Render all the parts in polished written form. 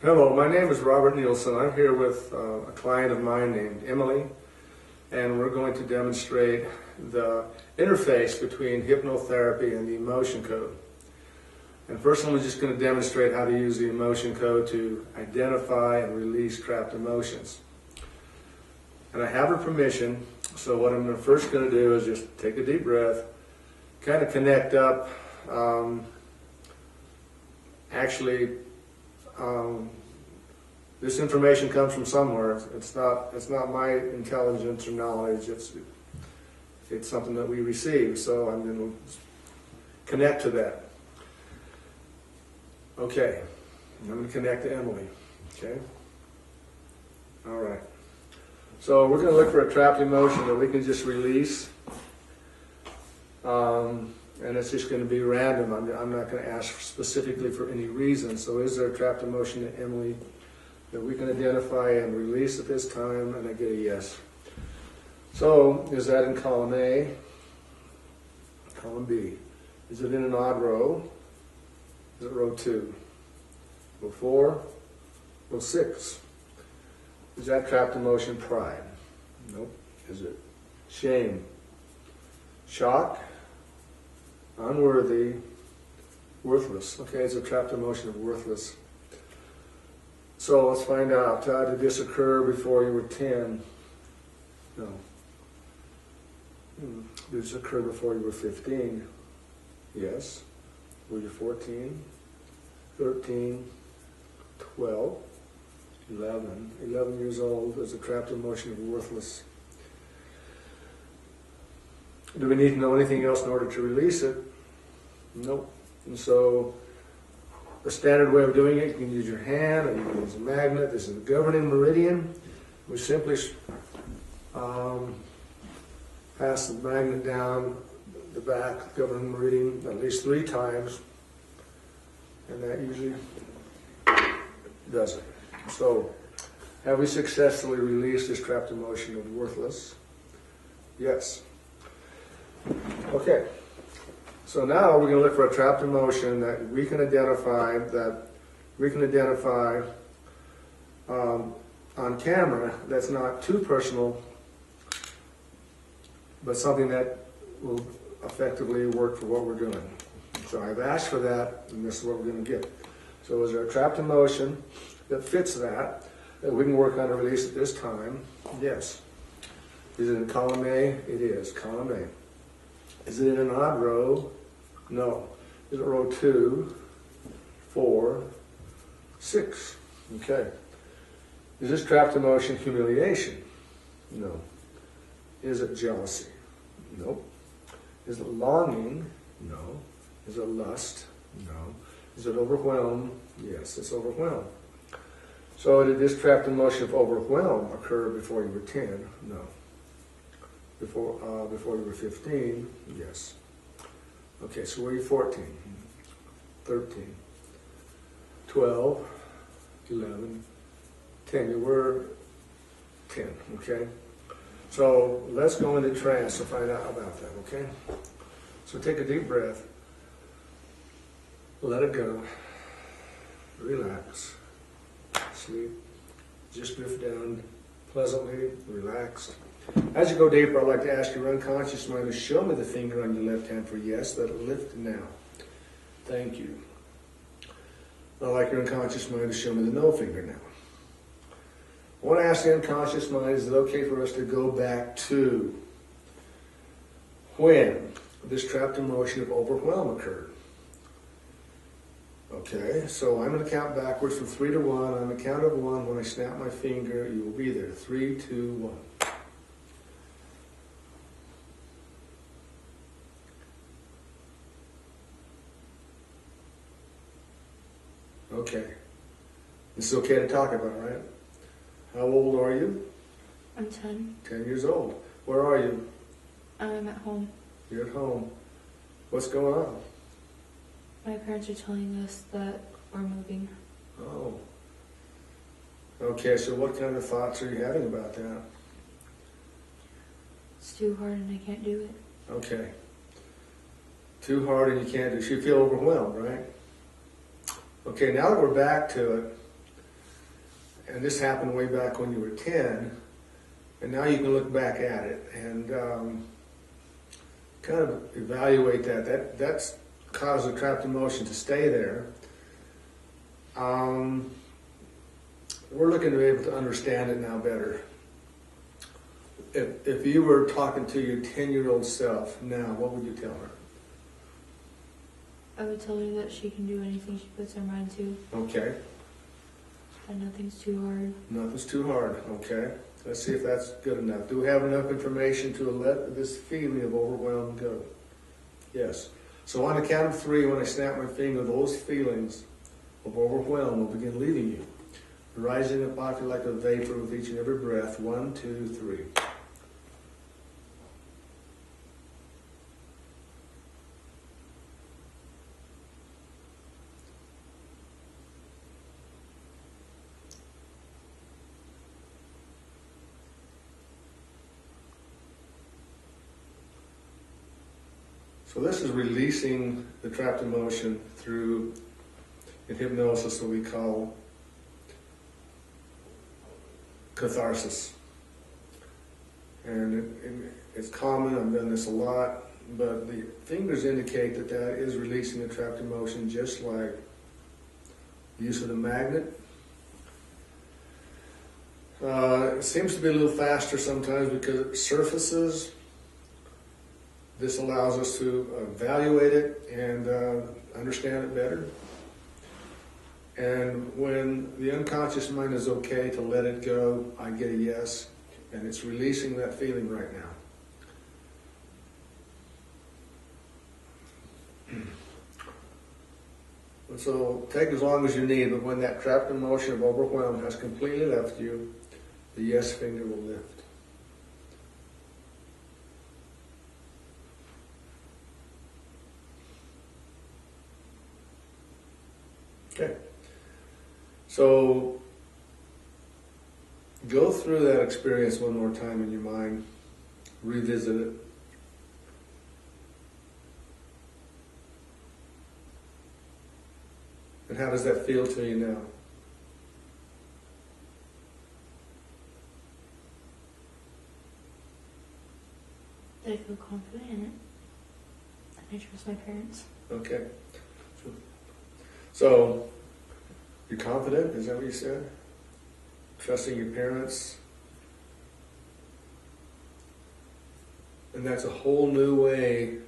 Hello, my name is Robert Nielson. I'm here with a client of mine named Emily, and we're going to demonstrate the interface between hypnotherapy and the emotion code. And first I'm just going to demonstrate how to use the emotion code to identify and release trapped emotions. And I have her permission, so what I'm first going to do is just take a deep breath, kind of connect up, this information comes from somewhere. It's not my intelligence or knowledge. It's something that we receive. So I'm going to connect to that. Okay, I'm going to connect to Emily. Okay. All right. So we're going to look for a trapped emotion that we can just release. And it's just going to be random. I'm not going to ask specifically for any reason. So is there a trapped emotion to Emily that we can identify and release at this time? And I get a yes. So is that in column A? Column B? Is it in an odd row? Is it row 2? Row 4? Row 6? Is that trapped emotion pride? Nope. Is it shame? Shock? Unworthy? Worthless? Okay, it's a trapped emotion of worthless. So let's find out. Did this occur before you were 10? No. Did this occur before you were 15? Yes. Were you 14? 13? 12? 11? 11 years old is a trapped emotion of worthless. Do we need to know anything else in order to release it? Nope. And so the standard way of doing it, you can use your hand, or you can use a magnet. This is the governing meridian. We simply pass the magnet down the back governing meridian at least 3 times, and that usually does it. So, have we successfully released this trapped emotion of worthless? Yes. Okay. So now we're going to look for a trapped emotion that we can identify, on camera, that's not too personal, but something that will effectively work for what we're doing. So I've asked for that, and this is what we're going to get. So is there a trapped emotion that fits that we can work on to release at this time? Yes. Is it in column A? It is, column A. Is it in an odd row? No. Is it row 2, 4, 6? Okay. Is this trapped emotion humiliation? No. Is it jealousy? Nope. Is it longing? No. Is it lust? No. Is it overwhelm? Yes, it's overwhelm. So did this trapped emotion of overwhelm occur before you were 10? No. Before you were 15? Yes. Okay, so were you 14, 13, 12, 11, 10? You were 10, okay? So let's go into trance to find out about that, okay? So take a deep breath, let it go, relax, sleep, just drift down pleasantly, relaxed. As you go deeper, I'd like to ask your unconscious mind to show me the finger on your left hand for yes. Let it lift now. Thank you. I'd like your unconscious mind to show me the no finger now. I want to ask the unconscious mind, is it okay for us to go back to when this trapped emotion of overwhelm occurred? Okay, so I'm going to count backwards from 3 to 1. On the count of 1, when I snap my finger, you will be there. 3, 2, 1. Okay. This is okay to talk about, right? How old are you? I'm 10. 10 years old. Where are you? I'm at home. You're at home. What's going on? My parents are telling us that we're moving. Oh. Okay, so what kind of thoughts are you having about that? It's too hard and I can't do it. Okay. Too hard and you can't do it. So you feel overwhelmed, right? Okay, now that we're back to it, and this happened way back when you were 10, and now you can look back at it and kind of evaluate that. That's caused a trapped emotion to stay there. We're looking to be able to understand it now better. If you were talking to your 10-year-old self now, what would you tell her? I would tell her that she can do anything she puts her mind to. Okay. And nothing's too hard. Nothing's too hard. Okay. Let's see if that's good enough. Do we have enough information to let this feeling of overwhelm go? Yes. So on the count of 3, when I snap my finger, those feelings of overwhelm will begin leaving you, rising up off you like a vapor with each and every breath. 1, 2, 3. So this is releasing the trapped emotion through, in hypnosis, what we call catharsis. And it's common, I've done this a lot, but the fingers indicate that that is releasing the trapped emotion, just like the use of the magnet. It seems to be a little faster sometimes because it surfaces. This allows us to evaluate it and understand it better. And when the unconscious mind is okay to let it go, I get a yes, and it's releasing that feeling right now. So take as long as you need, but when that trapped emotion of overwhelm has completely left you, the yes finger will lift. Okay, so go through that experience one more time in your mind, revisit it. And how does that feel to you now? I feel confident in it. And I trust my parents. Okay. So, you're confident, is that what you said? Trusting your parents. And that's a whole new way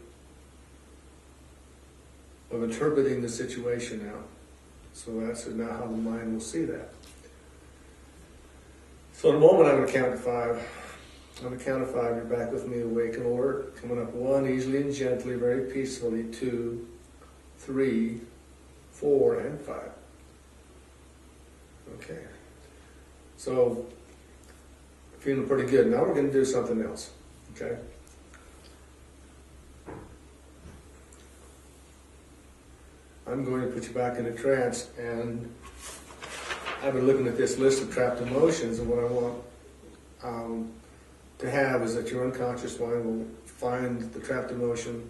of interpreting the situation now. So that's now how the mind will see that. So in a moment I'm going to count to 5. On the count of 5, you're back with me, awake and alert. Coming up 1, easily and gently, very peacefully. 2, 3, 4, and 5. Okay. So, feeling pretty good. Now we're going to do something else. Okay? I'm going to put you back in a trance, and I've been looking at this list of trapped emotions, and what I want to have is that your unconscious mind will find the trapped emotion,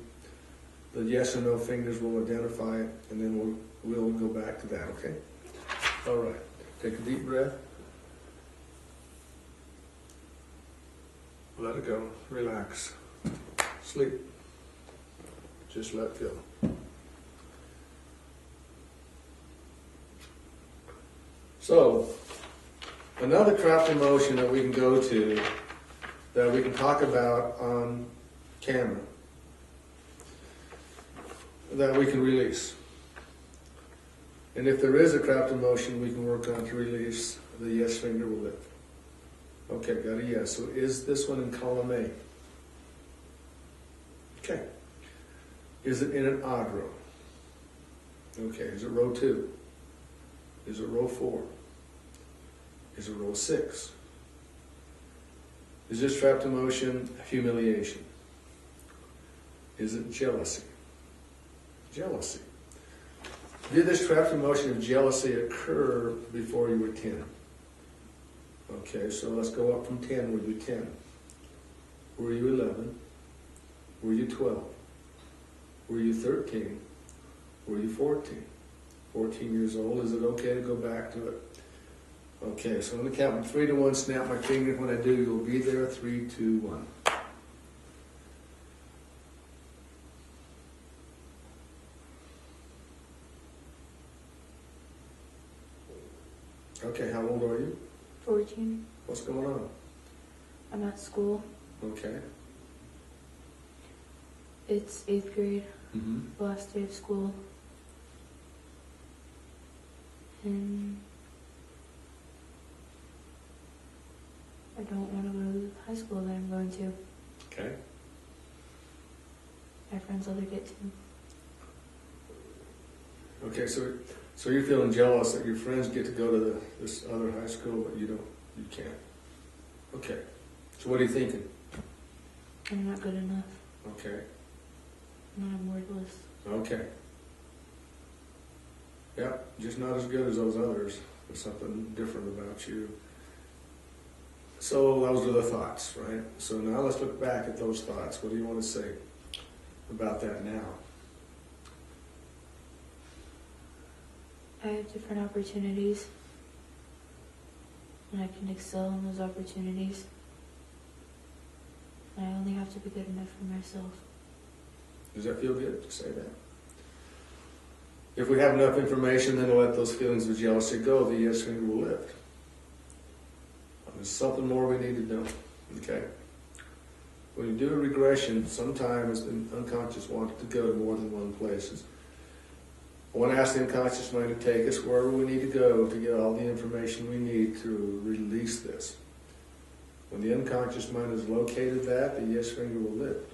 the yes or no fingers will identify it, and then we'll go back to that, okay? All right. Take a deep breath. Let it go. Relax. Sleep. Just let go. So, another trapped emotion that we can go to, that we can talk about on camera, that we can release. And if there is a trapped emotion we can work on to release, the yes finger will lift. Okay, got a yes. So is this one in column A? Okay. Is it in an odd row? Okay, is it row 2? Is it row 4? Is it row 6? Is this trapped emotion humiliation? Is it jealousy? Jealousy. Did this trapped emotion of jealousy occur before you were 10? Okay, so let's go up from 10. Were you 10? Were you 11? Were you 12? Were you 13? Were you 14? 14 years old, is it okay to go back to it? Okay, so I'm gonna count from 3 to 1, snap my finger. When I do, you'll be there. 3, 2, 1. Okay, how old are you? 14. What's going on? I'm at school. Okay. It's 8th grade, Mm-hmm. last day of school. And I don't want to go to the high school that I'm going to. Okay. My friends other get to. Okay, so you're feeling jealous that your friends get to go to this other high school, but you don't, you can't. Okay. So what are you thinking? I'm not good enough. Okay. And I'm worthless. Okay. Yeah, just not as good as those others. There's something different about you. So those are the thoughts, right? So now let's look back at those thoughts. What do you want to say about that now? I have different opportunities. And I can excel in those opportunities. And I only have to be good enough for myself. Does that feel good to say that? If we have enough information, then we'll let those feelings of jealousy go. The yes finger will lift. There's something more we need to do. Okay? When you do a regression, sometimes the unconscious wants to go to more than one place. I want to ask the unconscious mind to take us wherever we need to go to get all the information we need to release this. When the unconscious mind has located that, the yes finger will lift.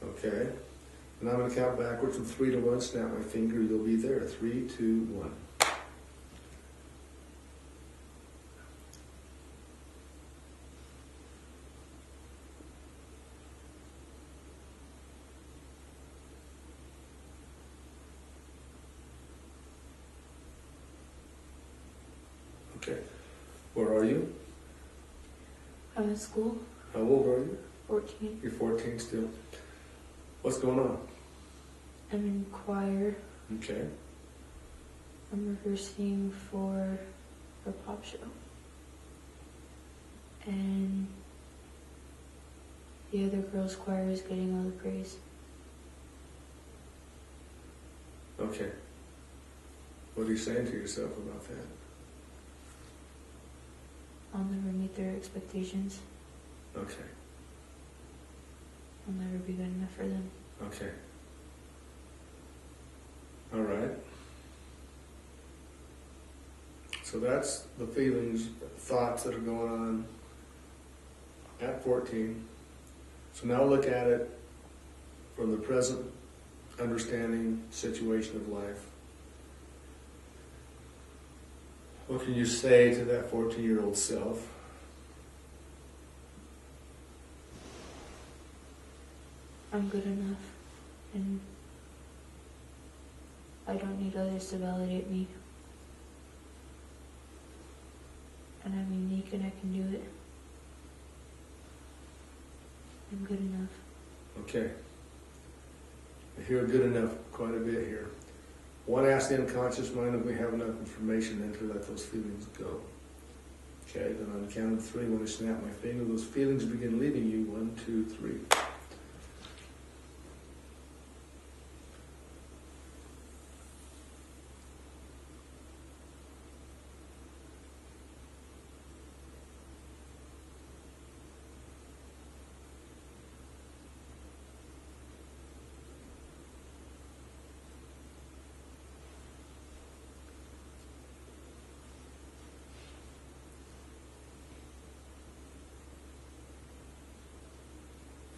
Okay? And I'm going to count backwards from 3 to 1, snap my finger, you'll be there. 3, 2, 1. Okay. Where are you? I'm at school. How old are you? 14. You're 14 still. What's going on? I'm in choir. Okay. I'm rehearsing for a pop show. And the other girls' choir is getting all the praise. Okay. What are you saying to yourself about that? I'll never meet their expectations. Okay. I'll never be good enough for them. Okay. All right. So that's the feelings, thoughts that are going on at 14. So now look at it from the present understanding situation of life. What can you say to that 14-year-old self? I'm good enough. And I don't need others to validate me. And I'm unique and I can do it. I'm good enough. Okay. I hear good enough quite a bit here. One, ask the unconscious mind if we have enough information then to let those feelings go. Okay, then on the count of 3, when I snap my finger, those feelings begin leaving you. 1, 2, 3.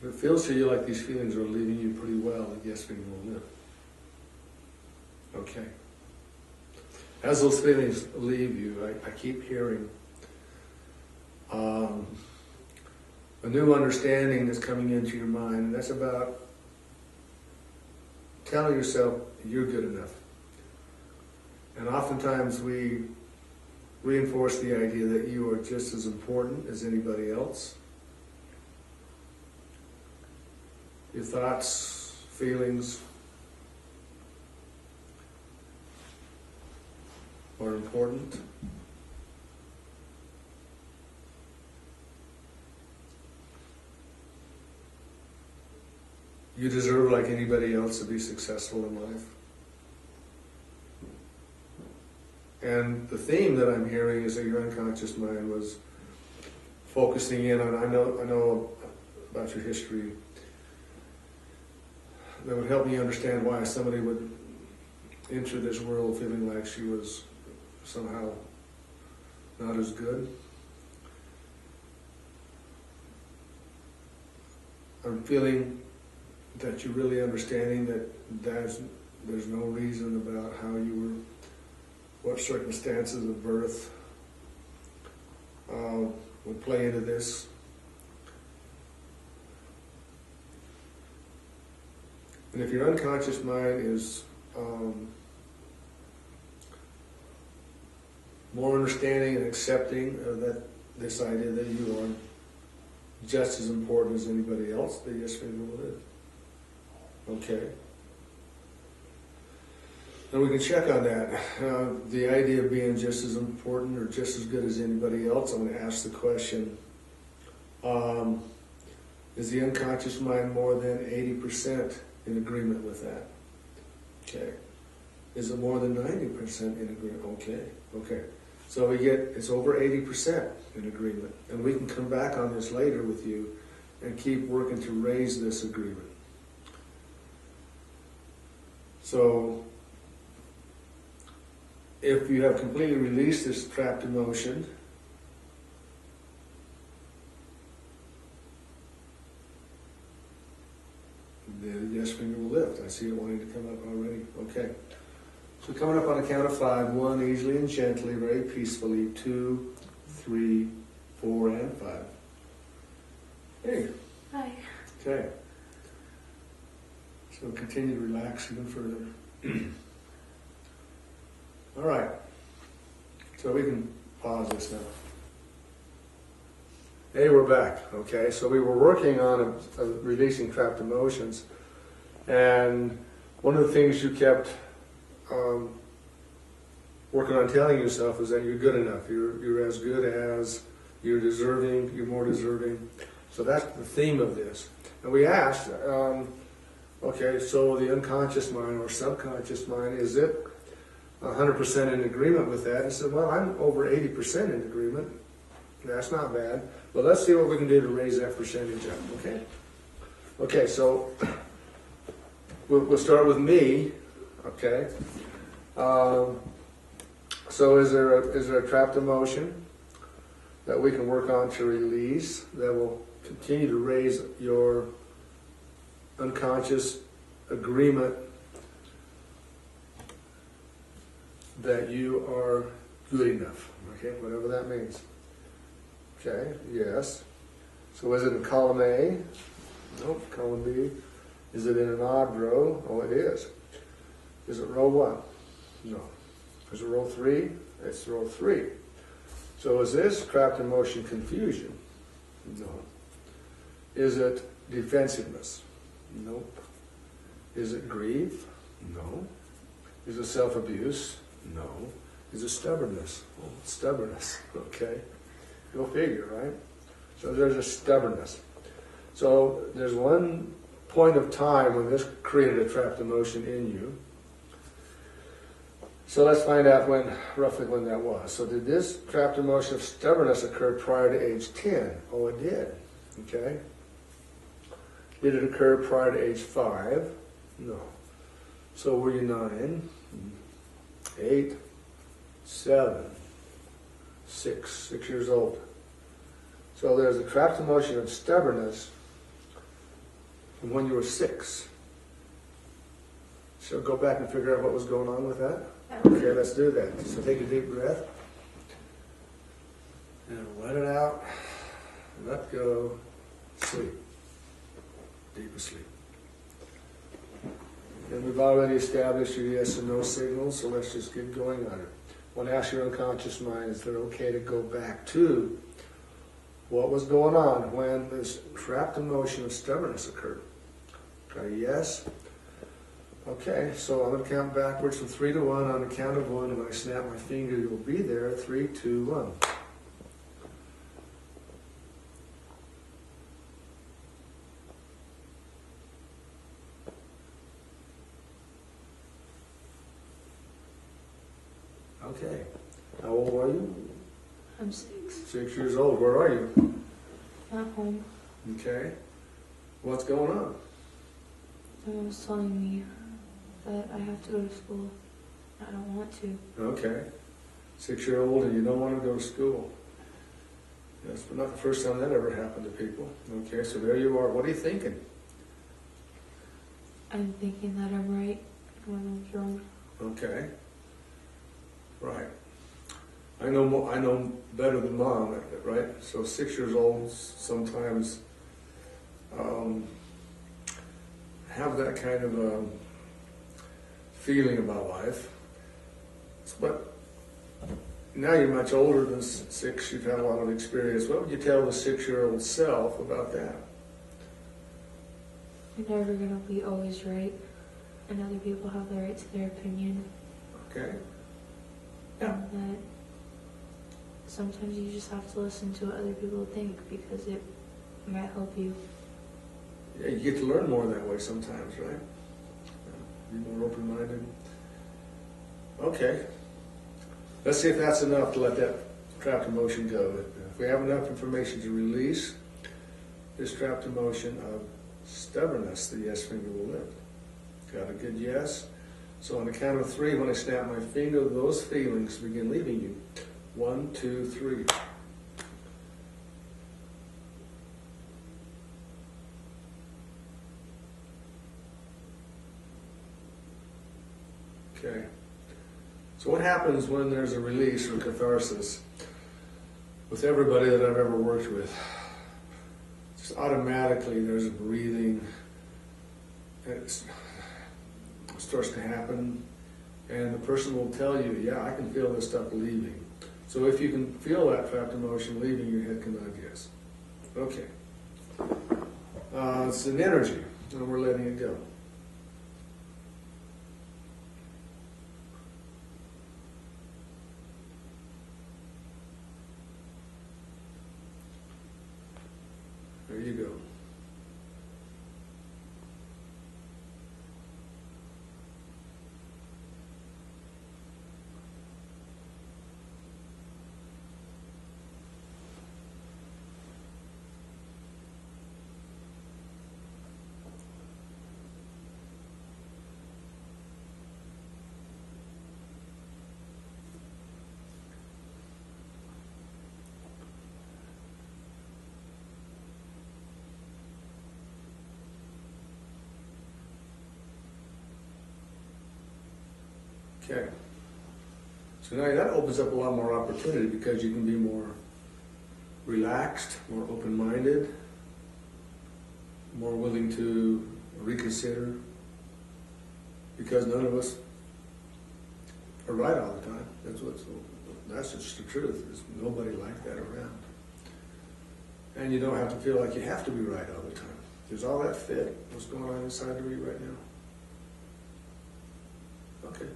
If it feels to you like these feelings are leaving you pretty well, the yes finger will lift. Okay. As those feelings leave you, I keep hearing a new understanding that's coming into your mind, and that's about telling yourself you're good enough. And oftentimes we reinforce the idea that you are just as important as anybody else. Your thoughts, feelings are important. you deserve, like anybody else, to be successful in life. And the theme that I'm hearing is that your unconscious mind was focusing in on, I know about your history, that would help me understand why somebody would enter this world feeling like she was somehow not as good. I'm feeling that you're really understanding that there's no reason about how you were, what circumstances of birth would play into this. And if your unconscious mind is more understanding and accepting of this idea that you are just as important as anybody else, then yes, we will live. Okay. And we can check on that. The idea of being just as important or just as good as anybody else, I'm going to ask the question, is the unconscious mind more than 80% in agreement with that? Okay. Is it more than 90% in agreement? Okay. Okay. So we get, it's over 80% in agreement. And we can come back on this later with you and keep working to raise this agreement. So, if you have completely released this trapped emotion, the yes finger will lift. I see it wanting to come up already. Okay. So coming up on a count of 5, 1, easily and gently, very peacefully, 2, 3, 4, and 5. Hey. Hi. Okay. So continue to relax even further. All right. So we can pause this now. Hey, we're back. Okay, so we were working on releasing trapped emotions, and one of the things you kept working on telling yourself is that you're good enough. You're as good as, you're deserving, you're more deserving. So that's the theme of this. And we asked, okay, so the unconscious mind or subconscious mind, is it 100% in agreement with that? And said, well, I'm over 80% in agreement. That's not bad. But let's see what we can do to raise that percentage up, okay? Okay, so we'll start with me, okay? So is there a trapped emotion that we can work on to release that will continue to raise your unconscious agreement that you are good enough, okay, whatever that means. Okay, yes. So is it in column A? Nope, column B. Is it in an odd row? Oh, it is. Is it row 1? No. Is it row 3? It's row 3. So is this trapped emotion confusion? No. Is it defensiveness? Nope. Is it grief? No. Is it self-abuse? No. Is it stubbornness? Oh, stubbornness. Okay. Go figure, right? So there's a stubbornness. So there's one point of time when this created a trapped emotion in you. So let's find out roughly when that was. So did this trapped emotion of stubbornness occur prior to age 10? Oh, it did. Okay. Did it occur prior to age 5? No. So were you 9, 8, 7, 6 years old? So there's a trapped emotion of stubbornness from when you were 6. So go back and figure out what was going on with that. Okay, let's do that. So take a deep breath and let it out. Let go. Sleep. Deep asleep. And we've already established your yes and no signals, so let's just get going on it. I want to ask your unconscious mind, is it okay to go back to what was going on when this trapped emotion of stubbornness occurred? Okay, yes. Okay, so I'm going to count backwards from 3 to 1. On the count of 1, when I snap my finger, you'll be there. 3, 2, 1. Okay. How old are you? I'm 6. 6 years old. Where are you? At home. Okay. What's going on? Someone was telling me that I have to go to school. I don't want to. Okay. 6-year-old and you don't want to go to school. That's not the first time that ever happened to people. Okay, so there you are. What are you thinking? I'm thinking that I'm right when I'm wrong. Okay. Right. I know better than mom, right? So 6 years old sometimes have that kind of feeling about life. But now you're much older than 6, you've had a lot of experience. What would you tell the 6-year-old self about that? You're never going to be always right. And other people have the right to their opinion. Okay. Yeah. And that sometimes you just have to listen to what other people think because it might help you. Yeah, you get to learn more that way sometimes, right? Yeah. Be more open-minded. Okay. Let's see if that's enough to let that trapped emotion go. If we have enough information to release this trapped emotion of stubbornness, the yes finger will lift. Got a good yes? So on the count of 3, when I snap my finger, those feelings begin leaving you. 1, 2, 3. Okay. So what happens when there's a release or catharsis with everybody that I've ever worked with? Just automatically there's a breathing. It starts to happen, and the person will tell you, yeah, I can feel this stuff leaving. So if you can feel that trapped emotion leaving, your head can nod yes. Okay. It's an energy, and we're letting it go. There you go. Okay. So now that opens up a lot more opportunity because you can be more relaxed, more open-minded, more willing to reconsider, because none of us are right all the time. That's just the truth. There's nobody like that around. And you don't have to feel like you have to be right all the time. Does all that fit? What's going on inside of you right now? Okay.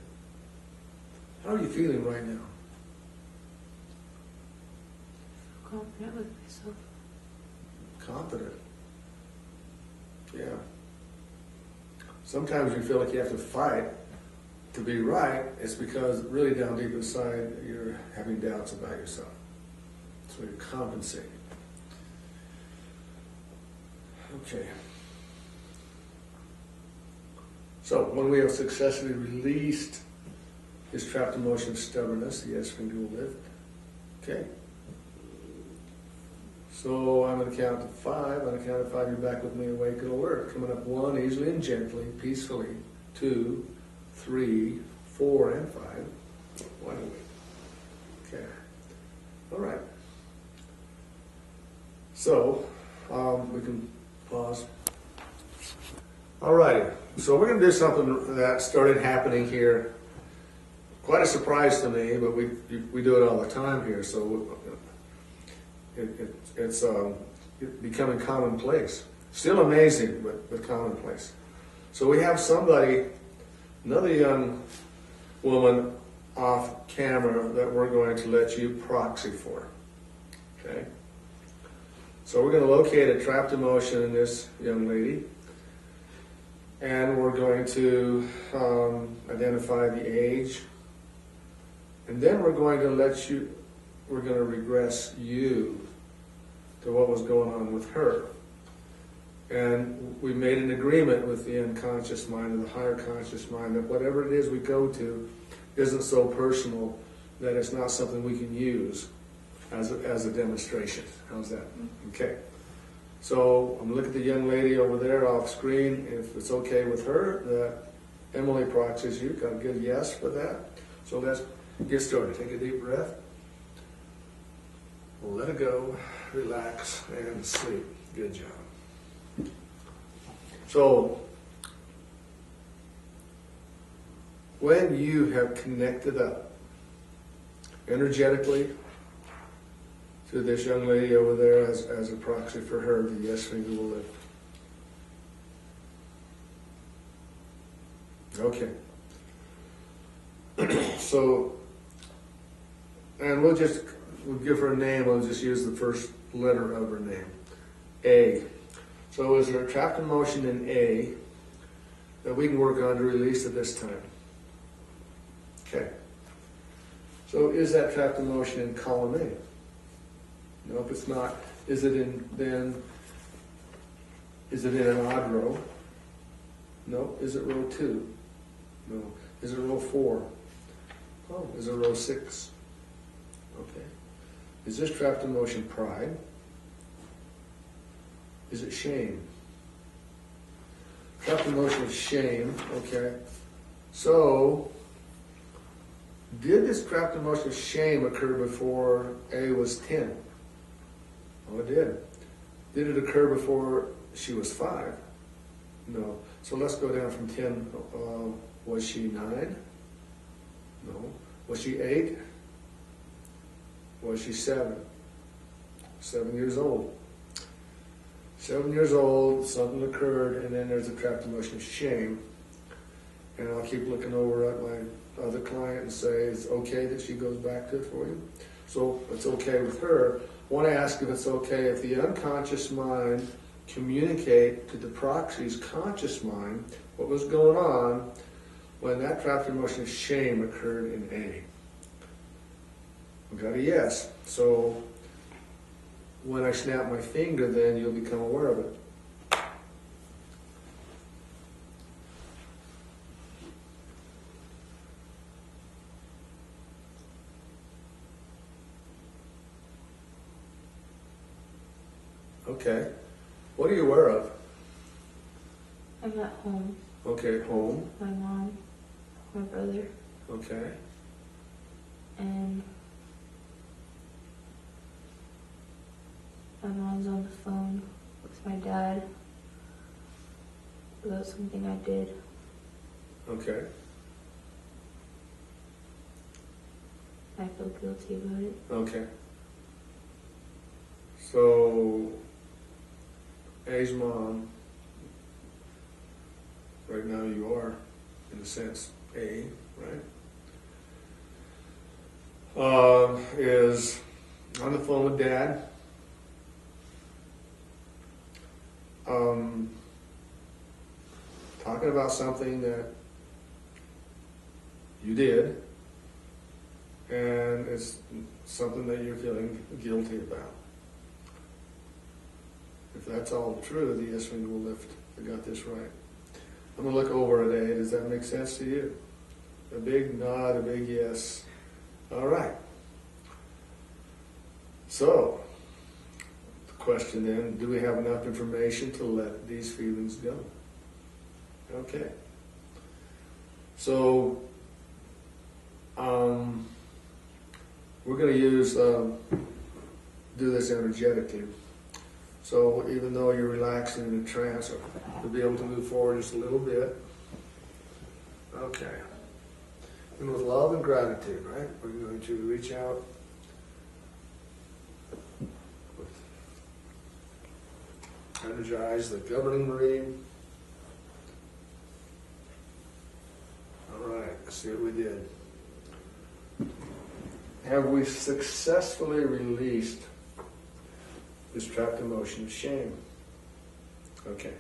How are you feeling right now? Confident with myself. Confident. Yeah. Sometimes you feel like you have to fight to be right. It's because really down deep inside you're having doubts about yourself. So you're compensating. Okay. So when we have successfully released this trapped emotion of stubbornness, the yes finger will lift. Okay. So I'm going to count to 5. On the count of 5, you're back with me, awake and alert. Coming up 1, easily and gently, peacefully. 2, 3, 4, and 5. Wide awake. Okay. All right. So we can pause. All righty. So we're going to do something that started happening here. Quite a surprise to me, but we do it all the time here. So it's becoming commonplace. Still amazing, but commonplace. So we have somebody, another young woman off camera that we're going to let you proxy for. Okay? So we're going to locate a trapped emotion in this young lady. And we're going to identify the age And then we're going to we're going to regress you to what was going on with her. And we made an agreement with the unconscious mind and the higher conscious mind that whatever it is we go to isn't so personal that it's not something we can use as a demonstration. How's that? Okay. So I'm looking at the young lady over there off screen. If it's okay with her, that Emily proxies you. Got a good yes for that. So let's get started. Take a deep breath. Let it go. Relax and sleep. Good job. So when you have connected up energetically to this young lady over there as a proxy for her, the yes finger will lift. Okay. So, and we'll give her a name. We'll just use the first letter of her name, A. So is there a trapped emotion in A that we can work on to release at this time? Okay. So is that trapped emotion in column A? No, if it's not, is it in an odd row? No. Is it row 2? No. Is it row 4? Oh, is it row 6? Okay. Is this trapped emotion pride? Is it shame? Trapped emotion is shame, okay. So, did this trapped emotion of shame occur before A was 10? Oh, it did. Did it occur before she was 5? No. So let's go down from 10. Was she 9? No. Was she 8? Was she 7? 7 years old. 7 years old, something occurred, and then there's a trapped emotion of shame. And I'll keep looking over at my other client and say, it's okay that she goes back to it for you. So it's okay with her. I want to ask if it's okay if the unconscious mind communicate to the proxy's conscious mind what was going on when that trapped emotion of shame occurred in A. We got a yes. So when I snap my finger, then you'll become aware of it. Okay. What are you aware of? I'm at home. Okay, home. My mom, my brother, Okay. and my mom's on the phone with my dad about something I did. Okay. I feel guilty about it. Okay. So, A's mom, right now you are, in a sense, A, right? Is on the phone with Dad. Talking about something that you did, and it's something that you're feeling guilty about. If that's all true, the yes finger will lift. I got this right. I'm going to look over at A. Does that make sense to you? A big nod, a big yes. All right. So, the question then, do we have enough information to let these feelings go? Okay. So, we're going to do this energetically. So even though you're relaxing in a trance, you'll be able to move forward just a little bit. Okay. And with love and gratitude, right? We're going to reach out. Energize the governing meridian. All right, let's see what we did. Have we successfully released this trapped emotion of shame? Okay.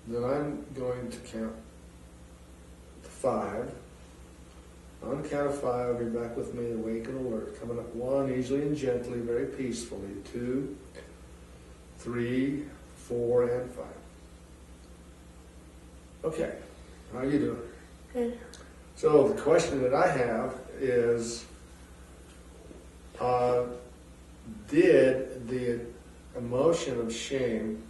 then I'm going to count to 5. On the count of 5, you're back with me, awake and alert. Coming up 1, easily and gently, very peacefully. 2, 3, 4, and 5. Okay, how are you doing? Good. So the question that I have is, did the emotion of shame,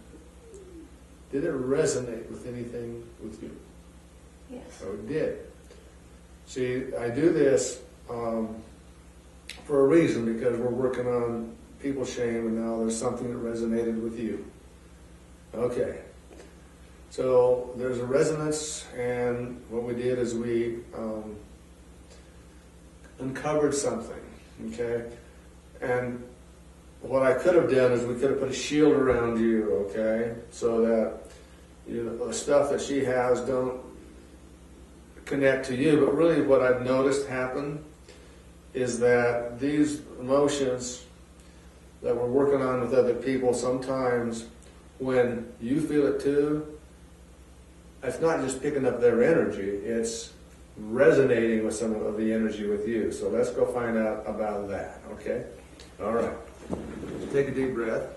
did it resonate with anything with you? Yes. Oh, it did. See, I do this for a reason, because we're working on people's shame, and now there's something that resonated with you. Okay. So there's a resonance, and what we did is we uncovered something, okay? And what I could have done is we could have put a shield around you, okay? So that the stuff that she has don't connect to you. But really what I've noticed happen is that these emotions that we're working on with other people, sometimes when you feel it too, it's not just picking up their energy, it's resonating with some of the energy with you. So let's go find out about that, okay? All right. Take a deep breath.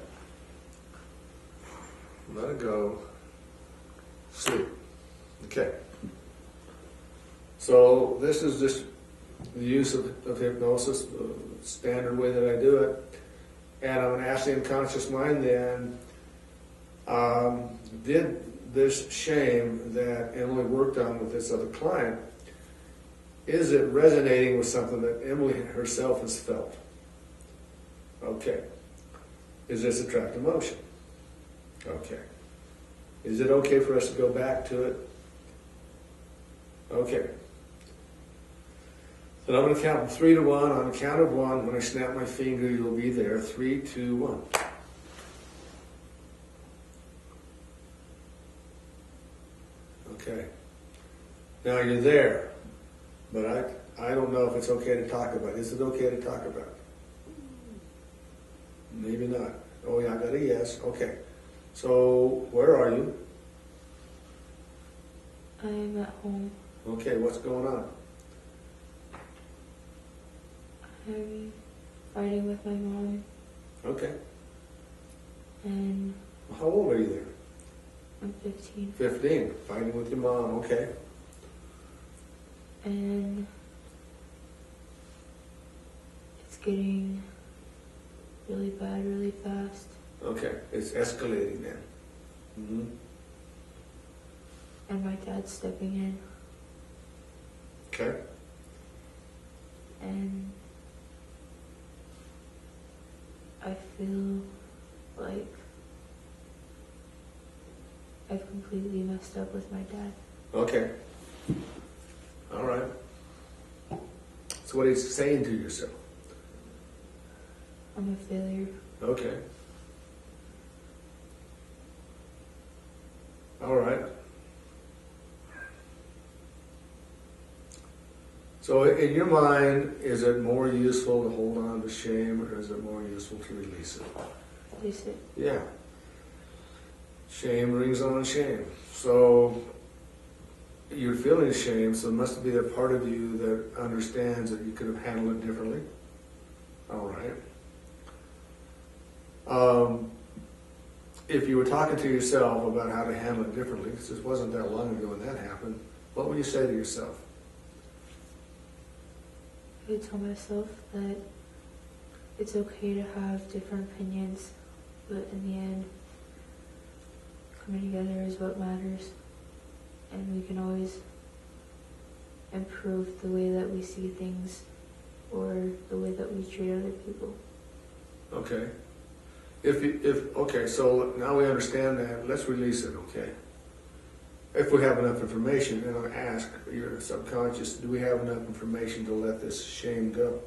Let it go. Sleep. Okay. So this is just the use of hypnosis, the standard way that I do it. And I'm going to ask the unconscious mind then, did this shame that Emily worked on with this other client, is it resonating with something that Emily herself has felt? Okay. Is this a trapped emotion? Okay. Is it okay for us to go back to it? Okay. Then I'm going to count from 3 to 1. On the count of 1, when I snap my finger, you'll be there. 3, 2, 1. Okay. Now you're there, but I don't know if it's okay to talk about. Is it okay to talk about? Maybe not. Oh yeah, I got a yes. Okay. So where are you? I'm at home. Okay, what's going on? I'm fighting with my mom, Okay. and How old are you there? I'm 15. 15. Fighting with your mom. Okay. And it's getting really bad really fast. Okay. It's escalating then. Mm-hmm. And my dad's stepping in. Okay. And I feel like I've completely messed up with my dad. Okay. All right. So what he's saying to yourself? I'm a failure. Okay. All right. So in your mind, is it more useful to hold on to shame, or is it more useful to release it? Release it. Yeah. Shame brings on shame. So you're feeling shame, so it must be a part of you that understands that you could have handled it differently. All right. If you were talking to yourself about how to handle it differently, because it wasn't that long ago when that happened, what would you say to yourself? I would tell myself that it's okay to have different opinions, but in the end, coming together is what matters. And we can always improve the way that we see things or the way that we treat other people. Okay. Okay, so now we understand that. Let's release it, okay? If we have enough information, and I ask your subconscious, do we have enough information to let this shame go?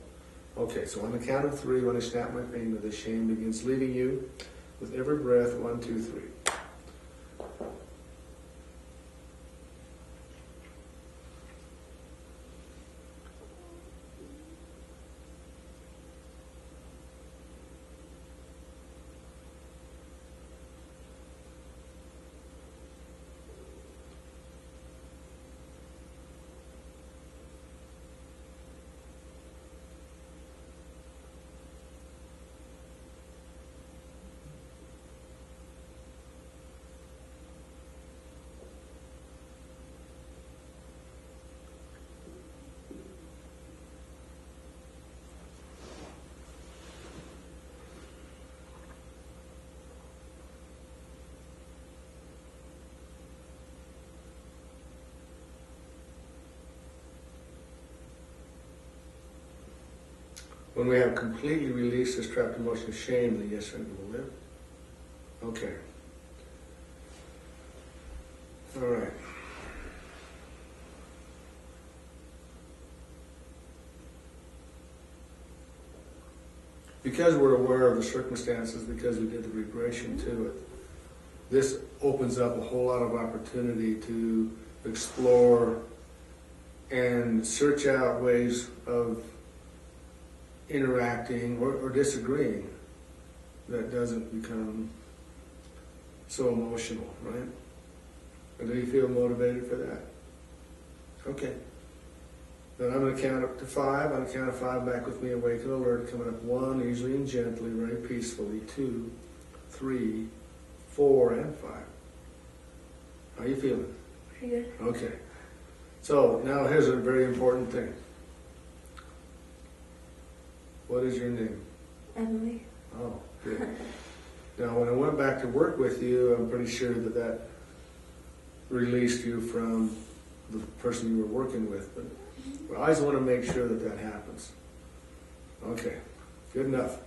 Okay, so on the count of 3, when I snap my finger, the shame begins leaving you with every breath. 1, 2, 3. When we have completely released this trapped emotion of shame, the yes surrender will live. Okay. All right. Because we're aware of the circumstances, because we did the regression to it, this opens up a whole lot of opportunity to explore and search out ways of interacting or disagreeing that doesn't become so emotional, right? Or do you feel motivated for that? Okay. Then I'm going to count up to 5. On the count of 5, back with me, awake and alert, coming up 1, easily and gently, very peacefully, 2, 3, 4, and 5. How are you feeling? Pretty good. Okay. So now here's a very important thing. What is your name? Emily. Oh, good. Now when I went back to work with you, I'm pretty sure that released you from the person you were working with. But I always want to make sure that happens. Okay, good enough.